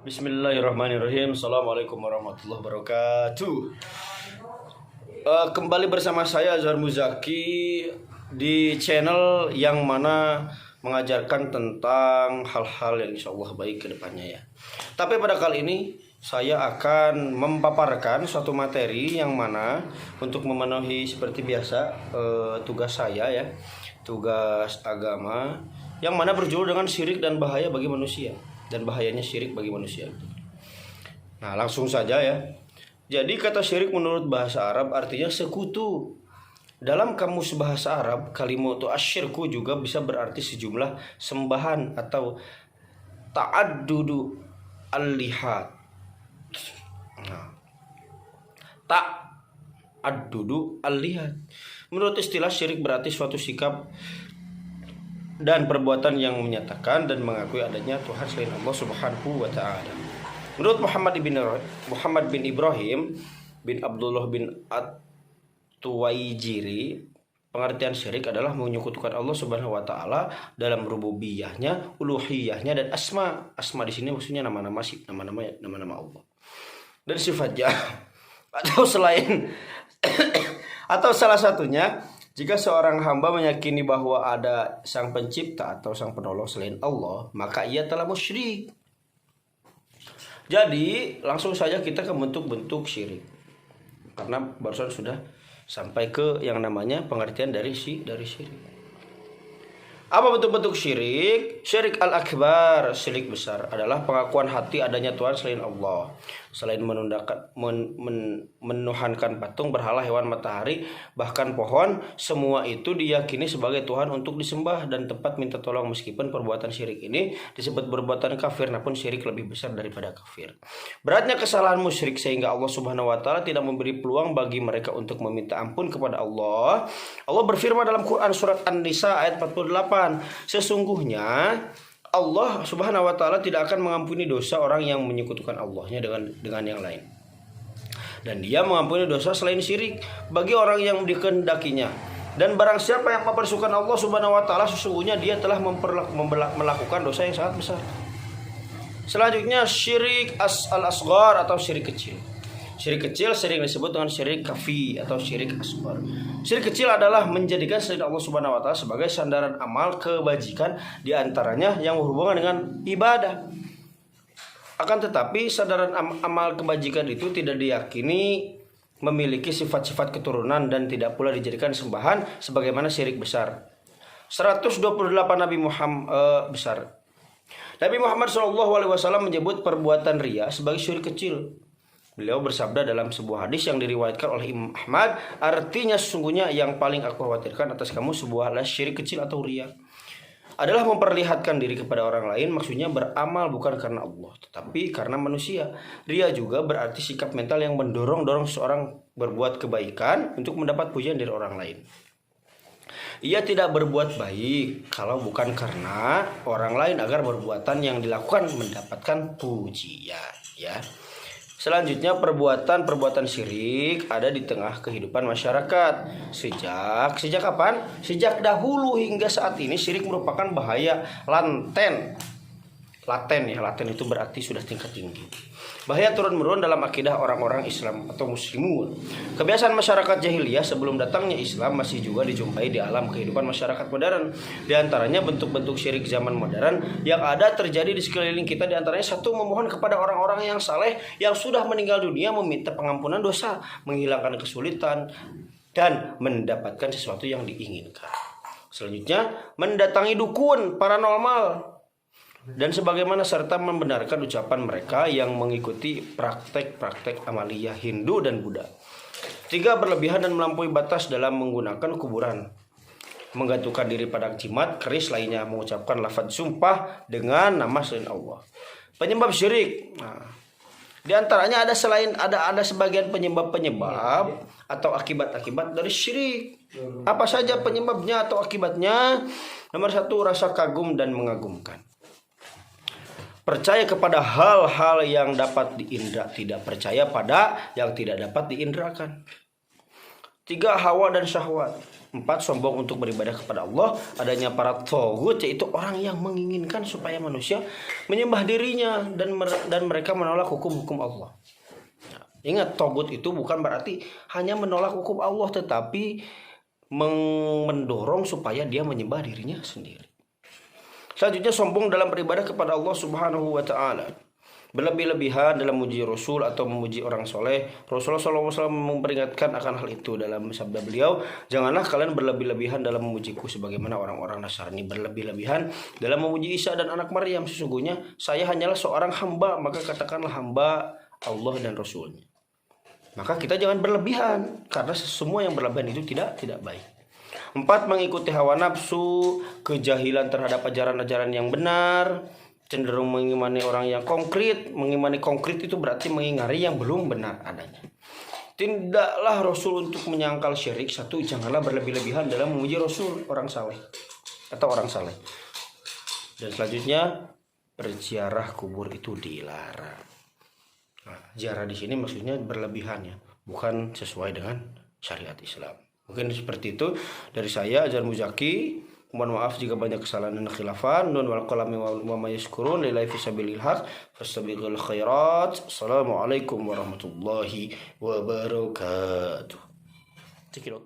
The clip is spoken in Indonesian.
Bismillahirrahmanirrahim. Assalamualaikum warahmatullahi wabarakatuh. Kembali bersama saya Azhar Muzaki di channel yang mana mengajarkan tentang hal-hal yang insya Allah baik ke depannya ya. Tapi pada kali ini saya akan memaparkan suatu materi yang mana untuk memenuhi seperti biasa tugas saya ya, tugas agama yang mana berjudul dengan syirik dan bahaya bagi manusia. Dan bahayanya syirik bagi manusia. Nah, langsung saja ya. Jadi kata syirik menurut bahasa Arab artinya sekutu. Dalam kamus bahasa Arab, kalimatu asyirku juga bisa berarti sejumlah sembahan atau ta'addudu al-lihat. Nah, ta'addudu al-lihat. Menurut istilah syirik berarti suatu sikap dan perbuatan yang menyatakan dan mengakui adanya Tuhan selain Allah Subhanahu wa taala. Menurut Muhammad bin Ibrahim bin Abdullah bin At-Tuwaijiri, pengertian syirik adalah menyekutukan Allah Subhanahu wa taala dalam rububiyahnya, uluhiyahnya dan asma. Asma di sini maksudnya nama-nama Allah. Dan sifatnya atau selain atau salah satunya, jika seorang hamba meyakini bahwa ada sang pencipta atau sang penolong selain Allah, maka ia telah musyrik. Jadi langsung saja kita ke bentuk-bentuk syirik. Karena barusan sudah sampai ke yang namanya pengertian dari syirik. Apa bentuk-bentuk syirik? Syirik al-akbar, syirik besar adalah pengakuan hati adanya Tuhan selain Allah. Selain menuhankan patung, berhala, hewan, matahari, bahkan pohon, semua itu diyakini sebagai Tuhan untuk disembah dan tempat minta tolong. Meskipun perbuatan syirik ini disebut perbuatan kafir, namun syirik lebih besar daripada kafir. Beratnya kesalahan musyrik sehingga Allah Subhanahu wa taala tidak memberi peluang bagi mereka untuk meminta ampun kepada Allah. Allah berfirman dalam Quran surat An-Nisa ayat 48, sesungguhnya Allah Subhanahu wa taala tidak akan mengampuni dosa orang yang menyekutukan Allahnya dengan yang lain. Dan Dia mengampuni dosa selain syirik bagi orang yang dikehendakinya. Dan barang siapa yang mempersukan Allah Subhanahu wa taala, sesungguhnya dia telah melakukan dosa yang sangat besar. Selanjutnya syirik al-asghar atau syirik kecil. Syirik kecil sering disebut dengan syirik khafi atau syirik asghar. Syirik kecil adalah menjadikan selain Allah Subhanahu wa taala sebagai sandaran amal kebajikan, di antaranya yang berhubungan dengan ibadah. Akan tetapi sandaran amal kebajikan itu tidak diyakini memiliki sifat-sifat keturunan dan tidak pula dijadikan sembahan sebagaimana syirik besar. 128 Nabi Muhammad besar. Nabi Muhammad SAW menyebut perbuatan riya sebagai syirik kecil. Beliau bersabda dalam sebuah hadis yang diriwayatkan oleh Imam Ahmad, artinya sesungguhnya yang paling aku khawatirkan atas kamu sebuah adalah syirik kecil atau riya. Adalah memperlihatkan diri kepada orang lain, maksudnya beramal bukan karena Allah, tetapi karena manusia. Riya juga berarti sikap mental yang mendorong seorang berbuat kebaikan untuk mendapat pujian dari orang lain. Ia tidak berbuat baik kalau bukan karena orang lain agar perbuatan yang dilakukan mendapatkan pujian ya. Selanjutnya perbuatan syirik ada di tengah kehidupan masyarakat. Sejak kapan? Sejak dahulu hingga saat ini syirik merupakan bahaya laten ya. Laten itu berarti sudah tingkat tinggi. Bahaya turun-menurun dalam akidah orang-orang Islam atau muslimun. Kebiasaan masyarakat jahiliyah sebelum datangnya Islam masih juga dijumpai di alam kehidupan masyarakat modern. Di antaranya bentuk-bentuk syirik zaman modern yang ada terjadi di sekeliling kita, di antaranya satu, memohon kepada orang-orang yang saleh yang sudah meninggal dunia, meminta pengampunan dosa, menghilangkan kesulitan dan mendapatkan sesuatu yang diinginkan. Selanjutnya, mendatangi dukun, paranormal dan sebagaimana, serta membenarkan ucapan mereka yang mengikuti praktek-praktek amalia Hindu dan Buddha. 3, berlebihan dan melampaui batas dalam menggunakan kuburan, menggantungkan diri pada jimat, keris lainnya, mengucapkan lafaz sumpah dengan nama selain Allah. Penyebab syirik. Nah, di antaranya ada sebagian penyebab atau akibat-akibat dari syirik. Apa saja penyebabnya atau akibatnya? Nomor 1, rasa kagum dan mengagumkan. Percaya kepada hal-hal yang dapat diindra, tidak percaya pada yang tidak dapat diindrakan. 3, hawa dan syahwat. 4, sombong untuk beribadah kepada Allah. Adanya para thaghut, yaitu orang yang menginginkan supaya manusia menyembah dirinya dan mereka menolak hukum-hukum Allah. Nah, ingat, thaghut itu bukan berarti hanya menolak hukum Allah, tetapi mendorong supaya dia menyembah dirinya sendiri. Selanjutnya, sombong dalam beribadah kepada Allah Subhanahu wa taala. Berlebih-lebihan dalam memuji Rasul atau memuji orang soleh. Rasulullah SAW memperingatkan akan hal itu dalam sabda beliau, janganlah kalian berlebih-lebihan dalam memujiku sebagaimana orang-orang Nasrani berlebih-lebihan dalam memuji Isa dan anak Maryam. Sesungguhnya saya hanyalah seorang hamba, maka katakanlah hamba Allah dan Rasulnya. Maka kita jangan berlebihan, karena semua yang berlebihan itu tidak baik. 4, mengikuti hawa nafsu, kejahilan terhadap ajaran-ajaran yang benar, cenderung mengimani orang yang konkret. Mengimani konkret itu berarti mengingari yang belum benar adanya. Tidaklah Rasul untuk menyangkal syirik. 1, janganlah berlebih-lebihan dalam memuji Rasul, orang saleh atau orang saleh. Dan selanjutnya, berziarah kubur itu dilarang. Nah, ziarah di sini maksudnya berlebihan ya, bukan sesuai dengan syariat Islam. Mungkin seperti itu dari saya, Azhar Muzaki. Mohon maaf jika banyak kesalahan dan khilafan. Nun wal qalami wa ma yaskurun lillahi fisabilil haq fastabiqul khairat. Assalamualaikum warahmatullahi wabarakatuh. Cekidot.